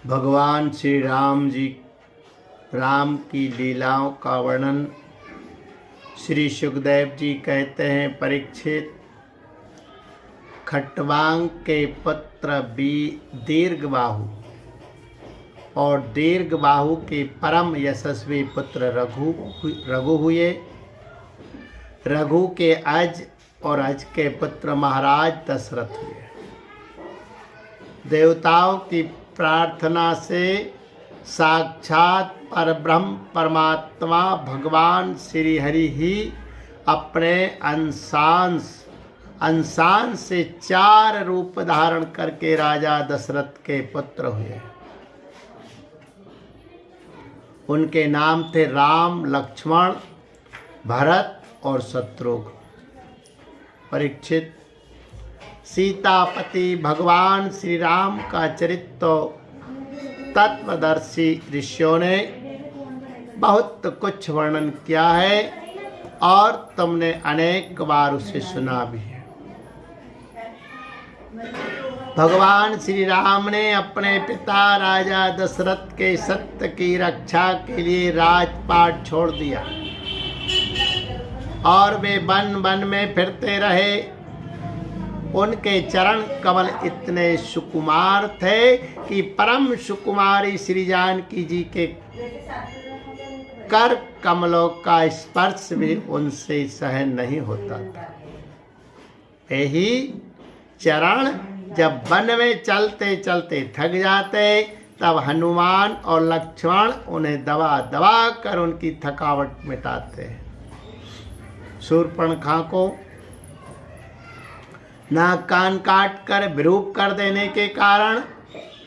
भगवान श्री राम जी राम की लीलाओं का वर्णन श्री सुखदेव जी कहते हैं, परीक्षित, खट्वांग के पुत्र दीर्घबाहु और दीर्घबाहु के परम यशस्वी पुत्र रघु हुए। रघु के अज और अज के पुत्र महाराज दशरथ हुए। देवताओं की प्रार्थना से साक्षात परब्रह्म परमात्मा भगवान श्री हरि ही अपने अंशांश से 4 रूप धारण करके राजा दशरथ के पुत्र हुए। उनके नाम थे राम, लक्ष्मण, भरत और शत्रुघ्न। परीक्षित, सीतापति भगवान श्री राम का चरित्र तत्वदर्शी ऋषियों ने बहुत कुछ वर्णन किया है और तुमने अनेक बार उसे सुना भी है। भगवान श्री राम ने अपने पिता राजा दशरथ के सत्य की रक्षा के लिए राजपाट छोड़ दिया और वे वन वन में फिरते रहे। उनके चरण कमल इतने सुकुमार थे कि परम सुकुमारी श्री जानकी जी के कर कमलों का स्पर्श भी उनसे सहन नहीं होता था। यही चरण जब वन में चलते चलते थक जाते, तब हनुमान और लक्ष्मण उन्हें दबा दबा कर उनकी थकावट मिटाते हैं। शूर्पणखा को नाक कान काट कर विरूप कर देने के कारण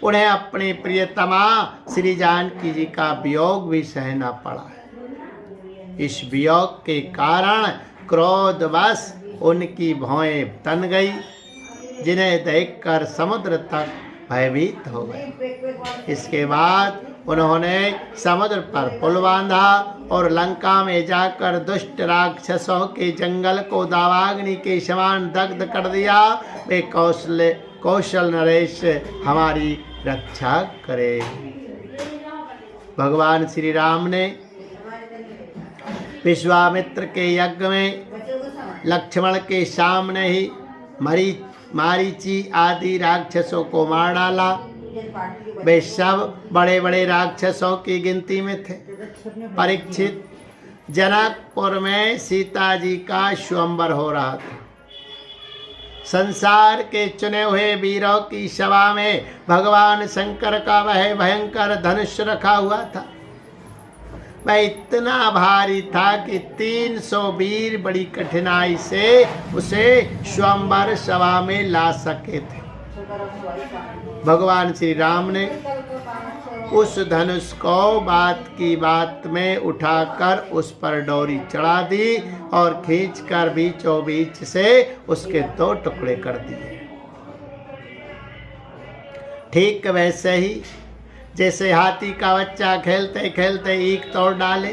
उन्हें अपनी प्रियतमा श्री जानकी जी का वियोग भी सहना पड़ा है। इस वियोग के कारण क्रोधवश उनकी भौएं तन गई, जिन्हें देखकर समुद्र तक भयभीत हो गए। इसके बाद उन्होंने समुद्र पर पुल बांधा और लंका में जाकर दुष्ट राक्षसों के जंगल को दावाग्नि के समान दग्ध कर दिया। वे कौशल नरेश हमारी रक्षा करे। भगवान श्री राम ने विश्वामित्र के यज्ञ में लक्ष्मण के सामने ही मारीची आदि राक्षसों को मार डाला। वे सब बड़े बड़े राक्षसों की गिनती में थे। परीक्षित, जनकपुर में सीता जी का स्वयंवर हो रहा था। संसार के चुने हुए वीरों की सभा में भगवान शंकर का वह भयंकर धनुष रखा हुआ था। वह इतना भारी था कि 300 वीर बड़ी कठिनाई से उसे स्वयंवर सभा में ला सके थे। भगवान श्री राम ने उस धनुष को बात की बात में उठाकर उस पर डोरी चढ़ा दी और खींचकर बीचों बीच से उसके 2 टुकड़े कर दिए। ठीक वैसे ही जैसे हाथी का बच्चा खेलते खेलते ईख तोड़ डाले,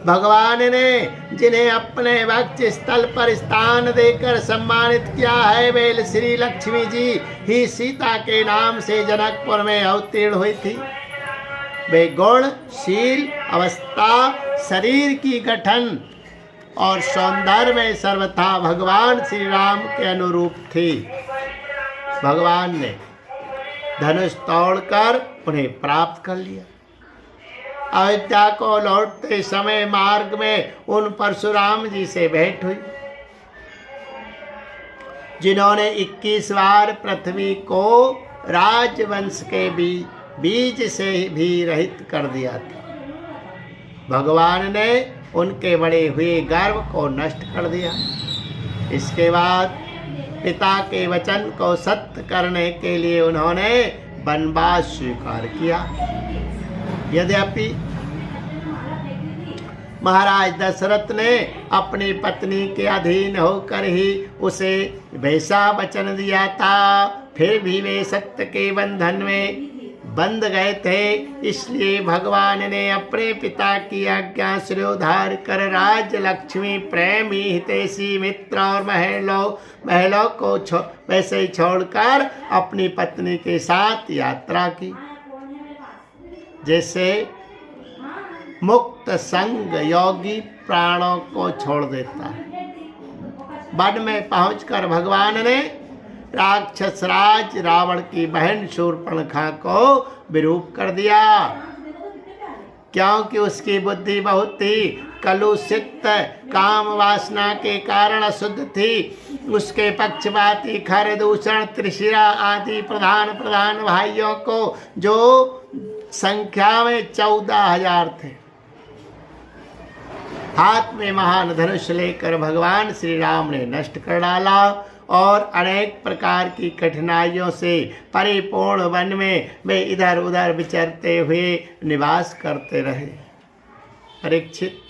भगवान ने जिन्हें अपने वक्ष स्थल पर स्थान देकर सम्मानित किया है, वे श्री लक्ष्मी जी ही सीता के नाम से जनकपुर में अवतीर्ण हुई थी। वे गुणशील अवस्था, शरीर की गठन और सौंदर्य में सर्वथा भगवान श्री राम के अनुरूप थी। भगवान ने धनुष तोड़कर उन्हें प्राप्त कर लिया। अयोध्या को लौटते समय मार्ग में उन परशुराम जी से भेंट हुई, जिन्होंने 21 बार पृथ्वी को राजवंश के बीज से भी रहित कर दिया था। भगवान ने उनके बड़े हुए गर्व को नष्ट कर दिया। इसके बाद पिता के वचन को सत्य करने के लिए उन्होंने वनवास स्वीकार किया। यद्यपि महाराज दशरथ ने अपनी पत्नी के अधीन होकर ही उसे वैसा वचन दिया था, फिर भी वे सत्य के बंधन में बंध गए थे। इसलिए भगवान ने अपने पिता की आज्ञा शिरोधार कर राज्य, लक्ष्मी, प्रेम, हितैषी, मित्र और महलों को वैसे ही छोड़कर अपनी पत्नी के साथ यात्रा की। जैसे मुक्त संग योगी प्राणों को छोड़ देता है। वन में पहुंचकर भगवान ने राक्षस राज रावण की बहन शूर्पणखा को विरूप कर दिया, क्योंकि उसकी बुद्धि बहुत थी कलुषित, काम वासना के कारण अशुद्ध थी। उसके पक्षपाती खर दूषण त्रिशिरा आदि प्रधान भाइयों को, जो संख्या में 14,000 थे, हाथ में महान धनुष लेकर भगवान श्री राम ने नष्ट कर डाला और अनेक प्रकार की कठिनाइयों से परिपूर्ण वन में वे इधर उधर विचरते हुए निवास करते रहे। परीक्षित,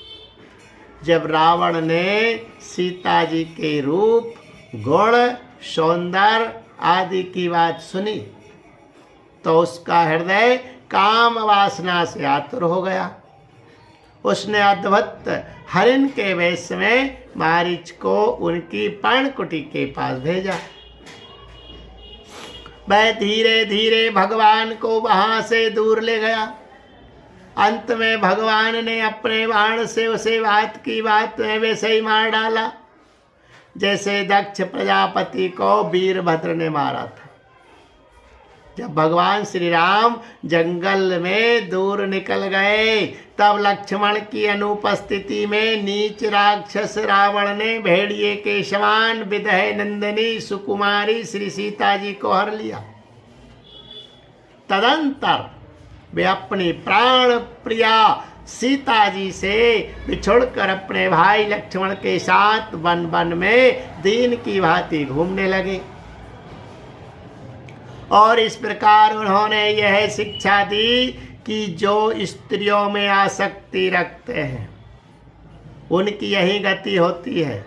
जब रावण ने सीता जी के रूप, गुण, सौंदर्य आदि की बात सुनी तो उसका हृदय काम वासना से आतुर हो गया। उसने अद्भुत हरिण के वेश में मारीच को उनकी पर्णकुटी के पास भेजा। वह धीरे धीरे भगवान को वहां से दूर ले गया। अंत में भगवान ने अपने बाण से उसे बात की बात में वैसे ही मार डाला जैसे दक्ष प्रजापति को वीरभद्र ने मारा था। जब भगवान श्री राम जंगल में दूर निकल गए तब लक्ष्मण की अनुपस्थिति में नीच राक्षस रावण ने भेड़िए के समान विदह नंदिनी सुकुमारी श्री सीता जी को हर लिया। तदंतर वे अपनी प्राण प्रिया सीता जी से बिछुड़कर अपने भाई लक्ष्मण के साथ वन वन में दीन की भांति घूमने लगे और इस प्रकार उन्होंने यह शिक्षा दी कि जो स्त्रियों में आसक्ति रखते हैं उनकी यही गति होती है।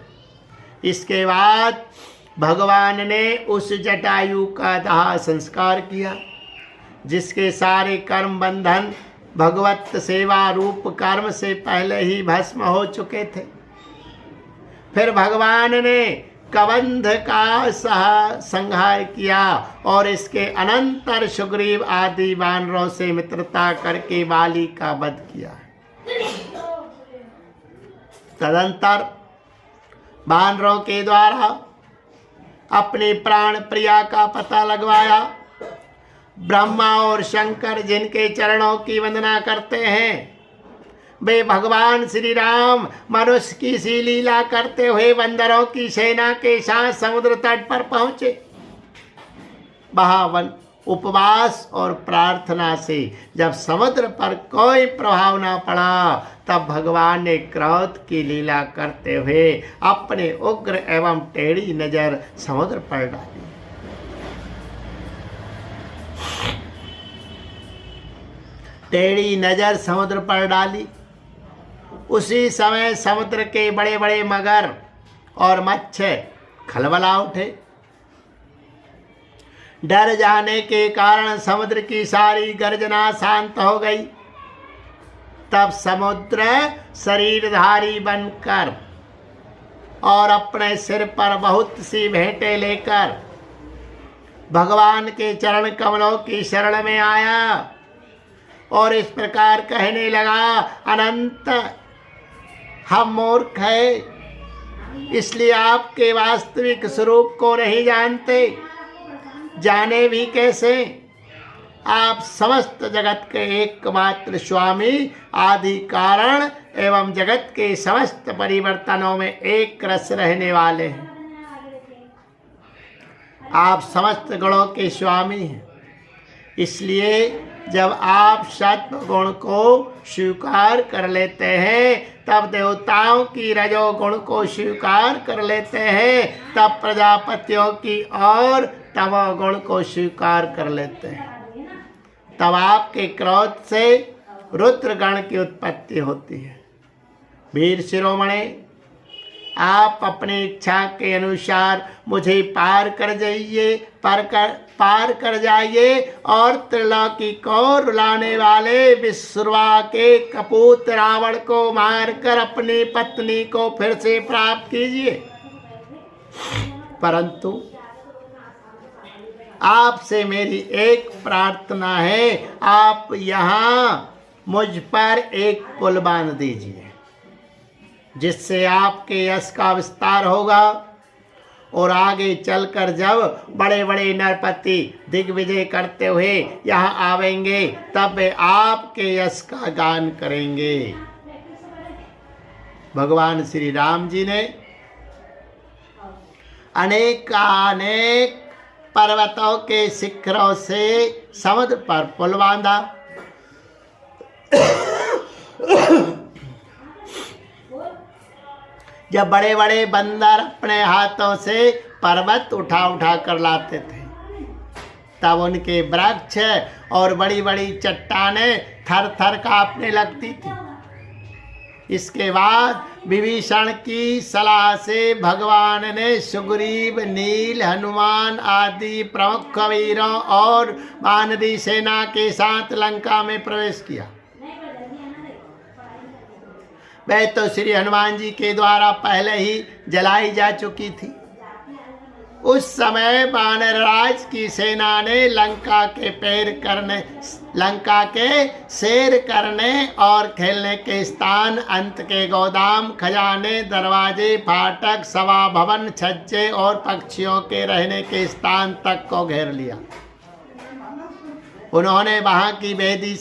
इसके बाद भगवान ने उस जटायु का दाह संस्कार किया जिसके सारे कर्म बंधन भगवत सेवा रूप कर्म से पहले ही भस्म हो चुके थे। फिर भगवान ने कबंध का संहार किया और इसके अनंतर सुग्रीव आदि वानरों से मित्रता करके बाली का वध किया। तदंतर वानरों के द्वारा अपनी प्राण प्रिया का पता लगवाया। ब्रह्मा और शंकर जिनके चरणों की वंदना करते हैं वे भगवान श्री राम मनुष्य की सी लीला करते हुए बंदरों की सेना के साथ समुद्र तट पर पहुंचे। वहां उपवास और प्रार्थना से जब समुद्र पर कोई प्रभाव न पड़ा तब भगवान ने क्रोध की लीला करते हुए अपने उग्र एवं टेढ़ी नजर समुद्र पर डाली। टेढ़ी नजर समुद्र पर डाली। उसी समय समुद्र के बड़े बड़े मगर और मत्स्य खलबला उठे। डर जाने के कारण समुद्र की सारी गर्जना शांत हो गई। तब समुद्र शरीरधारी बनकर और अपने सिर पर बहुत सी भेंटें लेकर भगवान के चरण कमलों की शरण में आया और इस प्रकार कहने लगा, अनंत हम मूर्ख हैं, इसलिए आपके वास्तविक स्वरूप को नहीं जानते। जाने भी कैसे? आप समस्त जगत के एकमात्र स्वामी, आदि कारण एवं जगत के समस्त परिवर्तनों में एक रस रहने वाले हैं। आप समस्त गुणों के स्वामी हैं। इसलिए जब आप सत्व गुण को स्वीकार कर लेते हैं तब देवताओं की रजोगुण को स्वीकार कर लेते हैं, तब प्रजापतियों की और तमोगुण को स्वीकार कर लेते हैं। तब आपके क्रोध से रुद्रगण की उत्पत्ति होती है। वीर शिरोमणि, आप अपनी इच्छा के अनुसार मुझे पार कर जाइए और त्रिलोकी को रुलाने वाले विश्वा के कपूत रावण को मारकर अपनी पत्नी को फिर से प्राप्त कीजिए। परंतु आपसे मेरी एक प्रार्थना है, आप यहाँ मुझ पर एक पुल बांध दीजिए, जिससे आपके यश का विस्तार होगा और आगे चलकर जब बड़े बड़े नरपति दिग्विजय करते हुए यहाँ आवेंगे तब वे आपके यश का गान करेंगे। भगवान श्री राम जी ने अनेक पर्वतों के शिखरों से समुद्र पर पुल बांधा। जब बड़े बड़े बंदर अपने हाथों से पर्वत उठा उठा कर लाते थे, तब उनके वृक्ष और बड़ी बड़ी चट्टानें थर थर कांपने लगती थी। इसके बाद विभीषण की सलाह से भगवान ने सुग्रीव, नील, हनुमान आदि प्रमुख वीरों और वानरी सेना के साथ लंका में प्रवेश किया। वह तो श्री हनुमान जी के द्वारा पहले ही जलाई जा चुकी थी। उस समय वानरराज की सेना ने लंका के सैर करने और खेलने के स्थान, अंत के गोदाम, खजाने, दरवाजे, फाटक, सभा भवन, छज्जे और पक्षियों के रहने के स्थान तक को घेर लिया। उन्होंने वहां की वेदी,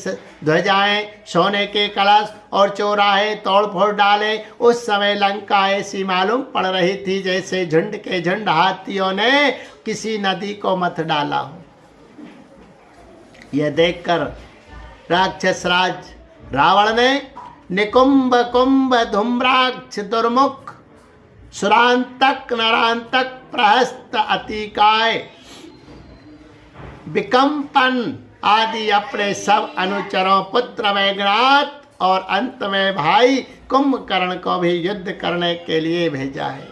ध्वजाएं, सोने के कलश और चौराहे तोड़ फोड़ डाले। उस समय लंका ऐसी मालूम पड़ रही थी जैसे झुंड के झुंड हाथियों ने किसी नदी को मथ डाला हो। यह देखकर राक्षस राज रावण ने निकुंभ, कुंभ, धूम्राक्ष, दुर्मुख, सुरांतक, नरांतक, प्रहस्त, अतिकाय, विकम्पन आदि अपने सब अनुचरों, पुत्र वैगनाथ और अंत में भाई कुंभकर्ण को भी युद्ध करने के लिए भेजा है।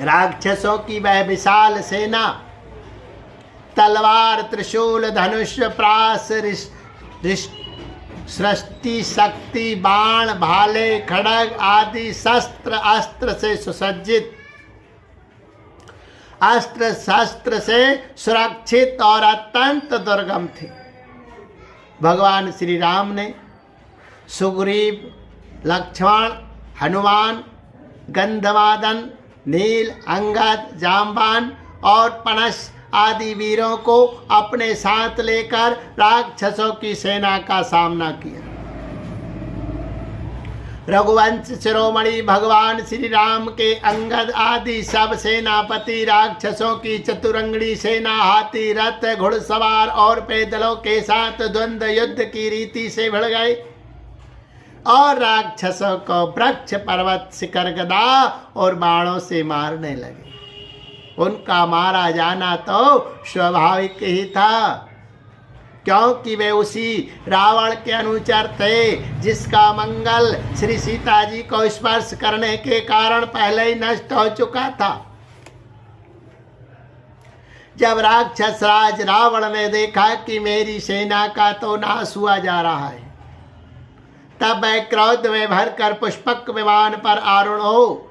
राक्षसों की वह विशाल सेना तलवार, त्रिशूल, धनुष, प्रास, सृष्टि, शक्ति, बाण, भाले, खड्ग आदि शस्त्र अस्त्र से सुसज्जित, अस्त्र शस्त्र से सुरक्षित और अत्यंत दुर्गम थी। भगवान श्री राम ने सुग्रीव, लक्ष्मण, हनुमान, गंधमादन, नील, अंगद, जाम्बान और पनस आदि वीरों को अपने साथ लेकर राक्षसों की सेना का सामना किया। रघुवंश शिरोमणि भगवान श्री राम के अंगद आदि सब सेनापति राक्षसों की चतुरंगड़ी सेना हाथी, रथ, घुड़सवार और पैदलों के साथ द्वंद्व युद्ध की रीति से भिड़ गए और राक्षसों को वृक्ष, पर्वत, शिखर, गदा और बाणों से मारने लगे। उनका मारा जाना तो स्वाभाविक ही था, क्योंकि वे उसी रावण के अनुचर थे जिसका मंगल श्री सीता जी को स्पर्श करने के कारण पहले ही नष्ट हो चुका था। जब राक्षस राज रावण ने देखा कि मेरी सेना का तो नाश हुआ जा रहा है, तब वह क्रोध में भरकर पुष्पक विमान पर आरूढ़ हो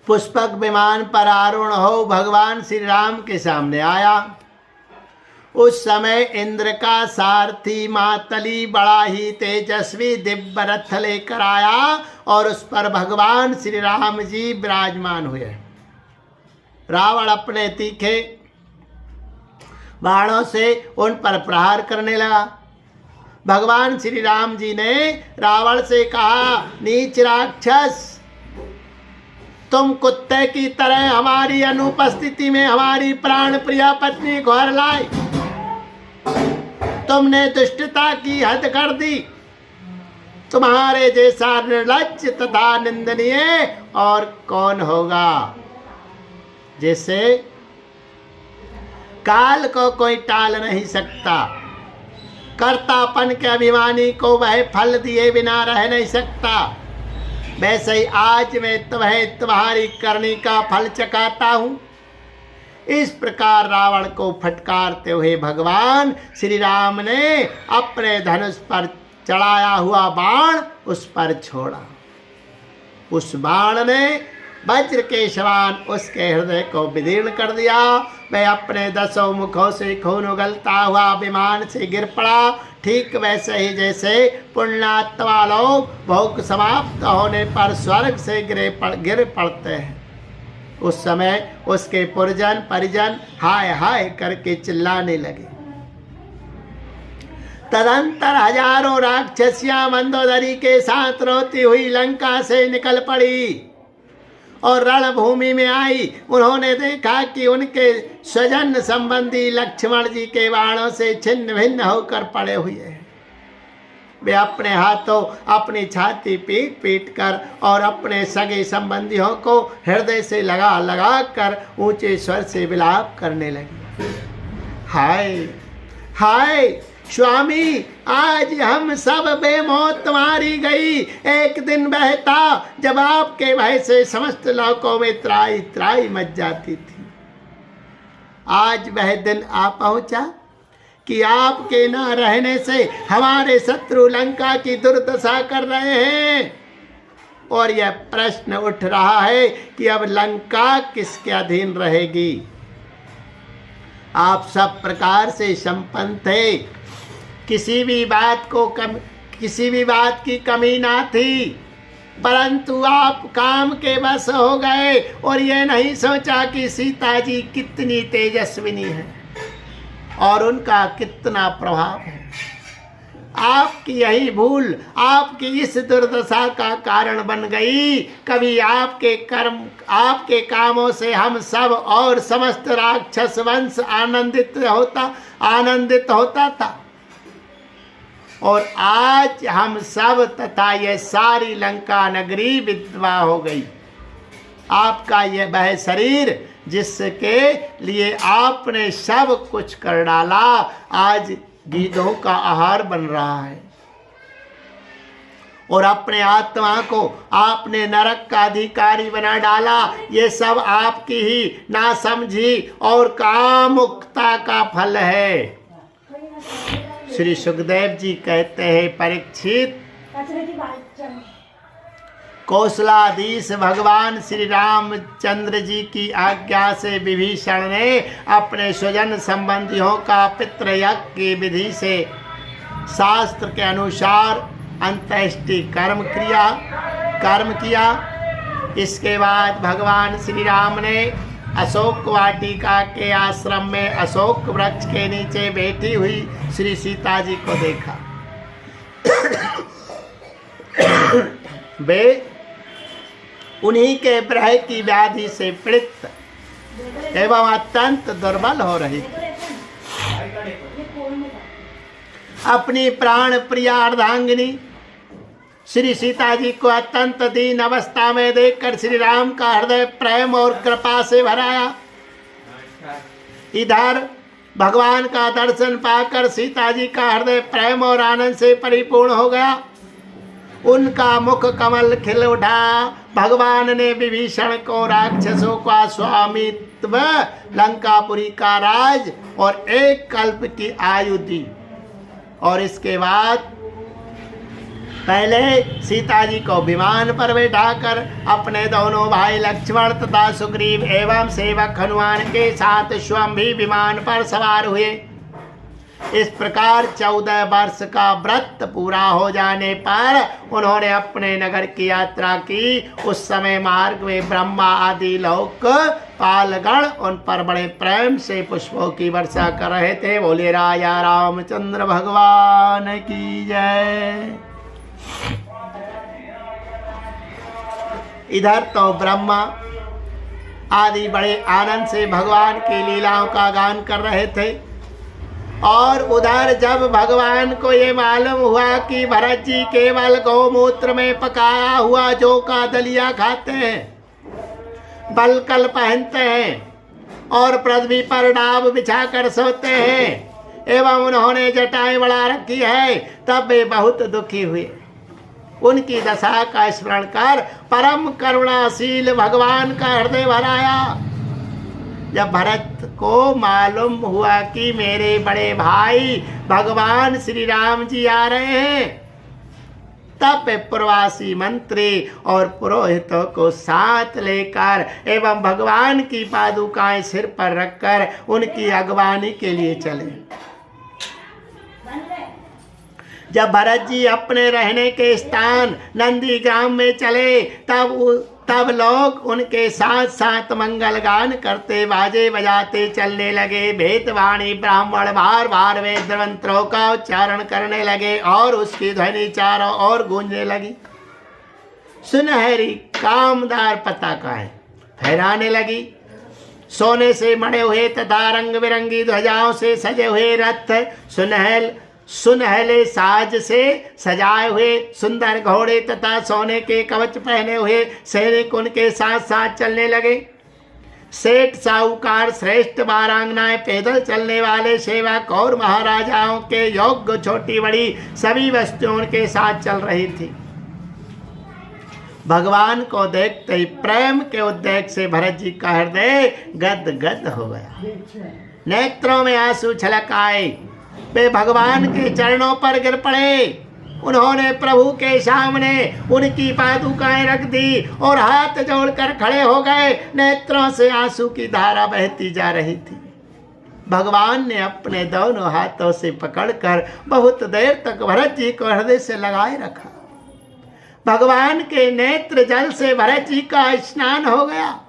पुष्पक विमान पर आरूढ़ हो भगवान श्री राम के सामने आया। उस समय इंद्र का सारथी मातली बड़ा ही तेजस्वी दिव्य रथ लेकर आया और उस पर भगवान श्री राम जी विराजमान हुए। रावण अपने तीखे बाणों से उन पर प्रहार करने लगा। भगवान श्री राम जी ने रावण से कहा, नीच राक्षस, तुम कुत्ते की तरह हमारी अनुपस्थिति में हमारी प्राण प्रिया पत्नी को हर लाई। तुमने दुष्टता की हद कर दी। तुम्हारे जैसा निर्लज्ज तथा निंदनीय और कौन होगा। जैसे काल को कोई टाल नहीं सकता, कर्तापन के अभिमानी को वह फल दिए बिना रह नहीं सकता। वैसे ही आज मैं तुम्हें तुम्हारी करनी का फल चखाता हूँ। इस प्रकार रावण को फटकारते हुए भगवान श्री राम ने अपने धनुष पर चढ़ाया हुआ बाण उस पर छोड़ा। उस बाण ने वज्र के समान उसके हृदय को विदीर्ण कर दिया। वह अपने 10 मुखों से खून उगलता हुआ विमान से गिर पड़ा, ठीक वैसे ही जैसे पुण्यात्मा लोग भोग समाप्त होने पर स्वर्ग से गिर पड़ते हैं। उस समय उसके पुरजन परिजन हाय हाय करके चिल्लाने लगे। तदंतर हजारों राक्षसियां मंदोदरी के साथ रोती हुई लंका से निकल पड़ी और रणभूमि में आई। उन्होंने देखा कि उनके स्वजन संबंधी लक्ष्मण जी के बाणों से छिन्न भिन्न होकर पड़े हुए हैं। वे अपने हाथों अपनी छाती पीट पीट कर और अपने सगे संबंधियों को हृदय से लगा लगा कर ऊंचे स्वर से विलाप करने लगे। हाय हाय स्वामी, आज हम सब बेमौत मारी गई। एक दिन बहता जब आपके भय से समस्त लोकों में त्राई त्राई मच जाती थी। आज वह दिन आ पहुंचा कि आपके न रहने से हमारे शत्रु लंका की दुर्दशा कर रहे हैं। और यह प्रश्न उठ रहा है कि अब लंका किसके अधीन रहेगी। आप सब प्रकार से संपन्न थे, किसी भी बात की कमी ना थी, परंतु आप काम के बस हो गए और ये नहीं सोचा कि सीता जी कितनी तेजस्विनी है और उनका कितना प्रभाव है। आपकी यही भूल आपकी इस दुर्दशा का कारण बन गई। कभी आपके कामों से हम सब और समस्त राक्षस वंश आनंदित होता था और आज हम सब तथा यह सारी लंका नगरी विधवा हो गई। आपका यह वह शरीर जिसके लिए आपने सब कुछ कर डाला, आज गीदों का आहार बन रहा है और अपने आत्मा को आपने नरक का अधिकारी बना डाला। ये सब आपकी ही नासमझी और कामुकता का फल है। श्री सुखदेव जी कहते हैं, परीक्षित, कौशलाधीश भगवान श्री रामचंद्र जी की आज्ञा से विभीषण ने अपने स्वजन संबंधियों का पितृयज्ञ की विधि से शास्त्र के अनुसार अंत्येष्टि कर्म किया। इसके बाद भगवान श्री राम ने अशोक वाटिका के आश्रम में अशोक वृक्ष के नीचे बैठी हुई श्री सीता जी को देखा। वे उन्हीं के ग्रह की व्याधि से पीड़ित एवं अत्यंत दुर्बल हो रही थी। अपनी प्राण प्रिया अर्धांगिनी श्री सीता जी को अत्यंत दीन अवस्था में देखकर श्री राम का हृदय प्रेम और कृपा से भराया। इधर भगवान का दर्शन पाकर सीता जी का हृदय प्रेम और आनंद से परिपूर्ण हो गया। उनका मुख कमल खिल उठा। भगवान ने विभीषण को राक्षसों का स्वामित्व, लंकापुरी का राज और एक कल्प की आयु दी। और इसके बाद पहले सीता जी को विमान पर बैठाकर अपने दोनों भाई लक्ष्मण तथा सुग्रीव एवं सेवक हनुमान के साथ स्वयं भी विमान पर सवार हुए। इस प्रकार 14 वर्ष का व्रत पूरा हो जाने पर उन्होंने अपने नगर की यात्रा की। उस समय मार्ग में ब्रह्मा आदि लोक पालगण उन पर बड़े प्रेम से पुष्पों की वर्षा कर रहे थे। बोले राजा रामचंद्र भगवान की जय। इधर तो ब्रह्मा आदि बड़े आनंद से भगवान की लीलाओं का गान कर रहे थे और उधर जब भगवान को ये मालूम हुआ कि भरत जी केवल गौमूत्र में पकाया हुआ जौ का दलिया खाते हैं, बलकल पहनते हैं और पृथ्वी पर डाब बिछाकर सोते हैं एवं उन्होंने जटाएं बढ़ा रखी है, तब वे बहुत दुखी हुए। उनकी दशा का स्मरण कर परम करुणाशील भगवान का हृदय भराया। जब भरत को मालूम हुआ कि मेरे बड़े भाई भगवान श्री राम जी आ रहे हैं, तब प्रवासी मंत्री और पुरोहितों को साथ लेकर एवं भगवान की पादुकाएं सिर पर रखकर उनकी अगवानी के लिए चले। जब भरत जी अपने रहने के स्थान नंदीग्राम में चले, तब लोग उनके साथ साथ मंगल गान करते बाजे बजाते चलने लगे। भेदवाणी ब्राह्मण बार बार वेद मंत्रों का उच्चारण करने लगे और उसकी ध्वनि चारों ओर गूंजने लगी। सुनहरी कामदार पताकाएं फहराने लगी। सोने से मढ़े हुए तथा रंग बिरंगी ध्वजाओं से सजे हुए रथ, सुनहले साज से सजाए हुए सुंदर घोड़े तथा सोने के कवच पहने हुए सैनिक उनके साथ साथ चलने लगे। सेठ साहूकार श्रेष्ठ बारांगनाएं पैदल चलने वाले सेवक और महाराजाओं के योग्य छोटी बड़ी सभी वस्तुएं उनके साथ चल रही थी। भगवान को देखते ही प्रेम के उद्वेग से भरत जी का हृदय गद गद हो गया। नेत्रों में आंसू छलक आए। वे भगवान के चरणों पर गिर पड़े। उन्होंने प्रभु के सामने उनकी पादुकाएं रख दी और हाथ जोड़कर खड़े हो गए। नेत्रों से आंसू की धारा बहती जा रही थी। भगवान ने अपने दोनों हाथों से पकड़कर बहुत देर तक भरत जी को हृदय से लगाए रखा। भगवान के नेत्र जल से भरत जी का स्नान हो गया।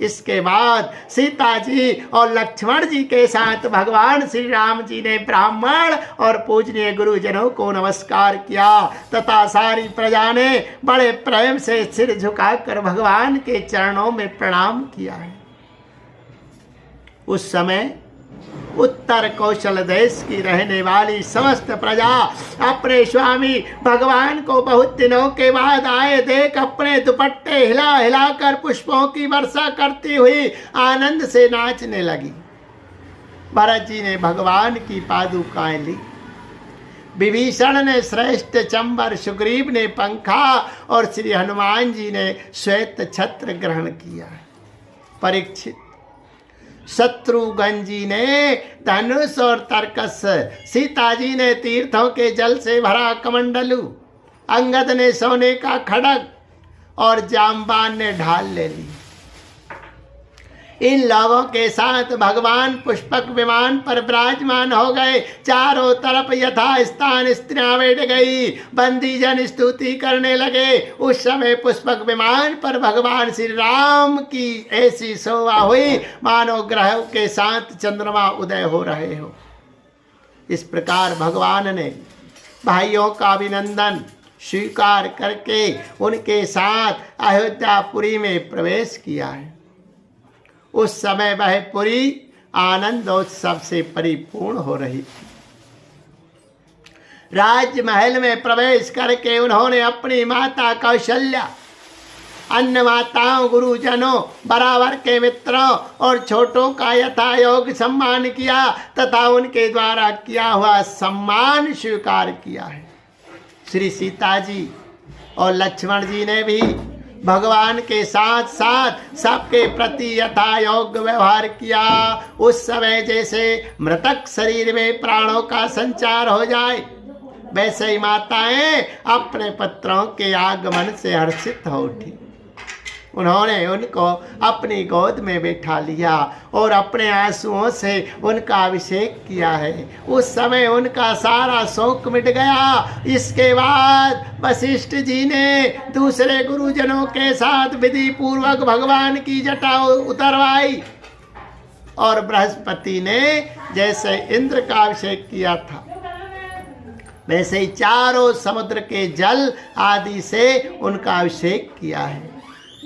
इसके बाद सीता जी और लक्ष्मण जी के साथ भगवान श्री राम जी ने ब्राह्मण और पूजनीय गुरुजनों को नमस्कार किया तथा सारी प्रजा ने बड़े प्रेम से सिर झुकाकर भगवान के चरणों में प्रणाम किया है। उस समय उत्तर कौशल देश की रहने वाली समस्त प्रजा अपने स्वामी भगवान को बहुत दिनों के बाद आए देख अपने दुपट्टे हिला हिलाकर पुष्पों की वर्षा करती हुई आनंद से नाचने लगी। भरत जी ने भगवान की पादुकाएं ली। विभीषण ने श्रेष्ठ चंबर, सुग्रीव ने पंखा और श्री हनुमान जी ने श्वेत छत्र ग्रहण किया। परीक्षित, शत्रुघ्न जी ने धनुष और तरकस, सीता जी ने तीर्थों के जल से भरा कमंडलू, अंगद ने सोने का खड़ग और जाम्बान ने ढाल ले ली। इन लोगों के साथ भगवान पुष्पक विमान पर विराजमान हो गए। चारों तरफ यथा स्थान स्त्रियां बैठ गई, बंदी जन स्तुति करने लगे। उस समय पुष्पक विमान पर भगवान श्री राम की ऐसी शोभा हुई मानो ग्रहों के साथ चंद्रमा उदय हो रहे हो। इस प्रकार भगवान ने भाइयों का अभिनंदन स्वीकार करके उनके साथ अयोध्यापुरी में प्रवेश किया है। उस समय वह पुरी आनंदोत्सव से परिपूर्ण हो रही थी। राजमहल में प्रवेश करके उन्होंने अपनी माता कौशल्या, अन्य माताओं, गुरुजनों, बराबर के मित्रों और छोटों का यथायोग सम्मान किया तथा उनके द्वारा किया हुआ सम्मान स्वीकार किया है। श्री सीता जी और लक्ष्मण जी ने भी भगवान के साथ साथ सबके प्रति यथा योग्य व्यवहार किया। उस समय जैसे मृतक शरीर में प्राणों का संचार हो जाए, वैसे ही माताएं अपने पुत्रों के आगमन से हर्षित हो उठी। उन्होंने उनको अपनी गोद में बैठा लिया और अपने आंसुओं से उनका अभिषेक किया है। उस समय उनका सारा शोक मिट गया। इसके बाद वशिष्ठ जी ने दूसरे गुरुजनों के साथ विधि पूर्वक भगवान की जटा उतरवाई और बृहस्पति ने जैसे इंद्र का अभिषेक किया था वैसे ही चारों समुद्र के जल आदि से उनका अभिषेक किया है।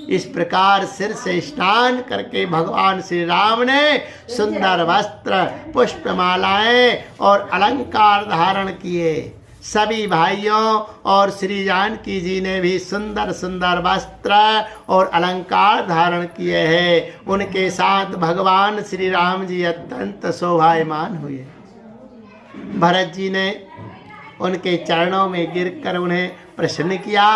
इस प्रकार सिर से स्नान करके भगवान श्री राम ने सुंदर वस्त्र, पुष्पमालाएं और अलंकार धारण किए। सभी भाइयों और श्री जानकी जी ने भी सुंदर सुंदर वस्त्र और अलंकार धारण किए हैं। उनके साथ भगवान श्री राम जी अत्यंत शोभायमान हुए। भरत जी ने उनके चरणों में गिरकर उन्हें प्रश्न किया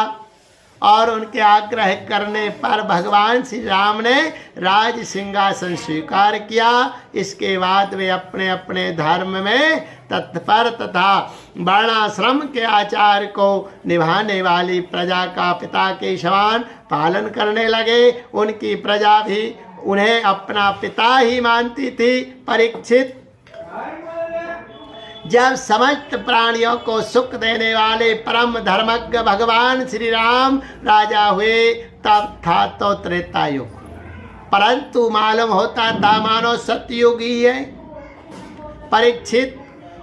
और उनके आग्रह करने पर भगवान श्री राम ने राज सिंहासन स्वीकार किया। इसके बाद वे अपने अपने धर्म में तत्पर तथा वर्णाश्रम के आचार को निभाने वाली प्रजा का पिता के समान पालन करने लगे। उनकी प्रजा भी उन्हें अपना पिता ही मानती थी। परीक्षित, जब समस्त प्राणियों को सुख देने वाले परम धर्मज्ञ भगवान श्री राम राजा हुए तब था तो त्रेता युग, परंतु मालूम होता था मानो सतयुग ही है। परीक्षित,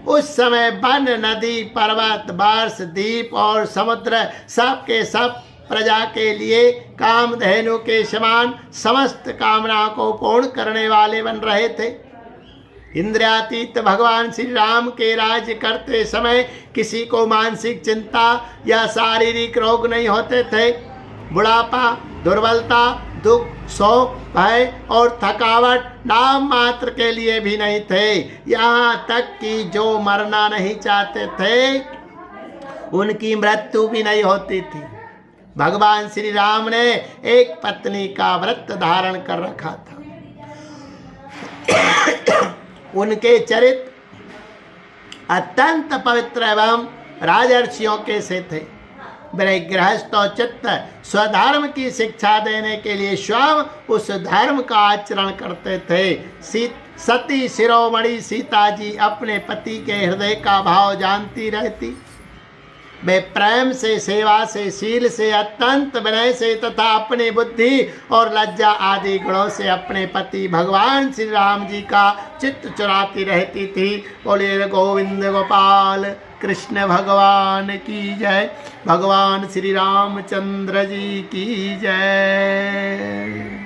उस समय वन, नदी, पर्वत, वर्ष, द्वीप और समुद्र सब के सब प्रजा के लिए कामधेनु के समान समस्त कामनाओं को पूर्ण करने वाले बन रहे थे। इंद्रियातीत भगवान श्री राम के राज्य करते समय किसी को मानसिक चिंता या शारीरिक रोग नहीं होते थे। बुढ़ापा, दुर्बलता, दुख, शोक, भय और थकावट नाम मात्र के लिए भी नहीं थे। यहाँ तक कि जो मरना नहीं चाहते थे उनकी मृत्यु भी नहीं होती थी। भगवान श्री राम ने एक पत्नी का व्रत धारण कर रखा था। उनके चरित्र अत्यंत पवित्र एवं राजर्षियों के से थे। वे गृहस्थोचित स्वधर्म की शिक्षा देने के लिए स्वयं उस धर्म का आचरण करते थे। सती शिरोमणि सीता जी अपने पति के हृदय का भाव जानती रहती। वे प्रेम से, सेवा से, शील से, अत्यंत विनय से तथा अपनी बुद्धि और लज्जा आदि गुणों से अपने पति भगवान श्री राम जी का चित्त चुराती रहती थी। बोलिए गोविंद गोपाल कृष्ण भगवान की जय। भगवान श्री रामचंद्र जी की जय।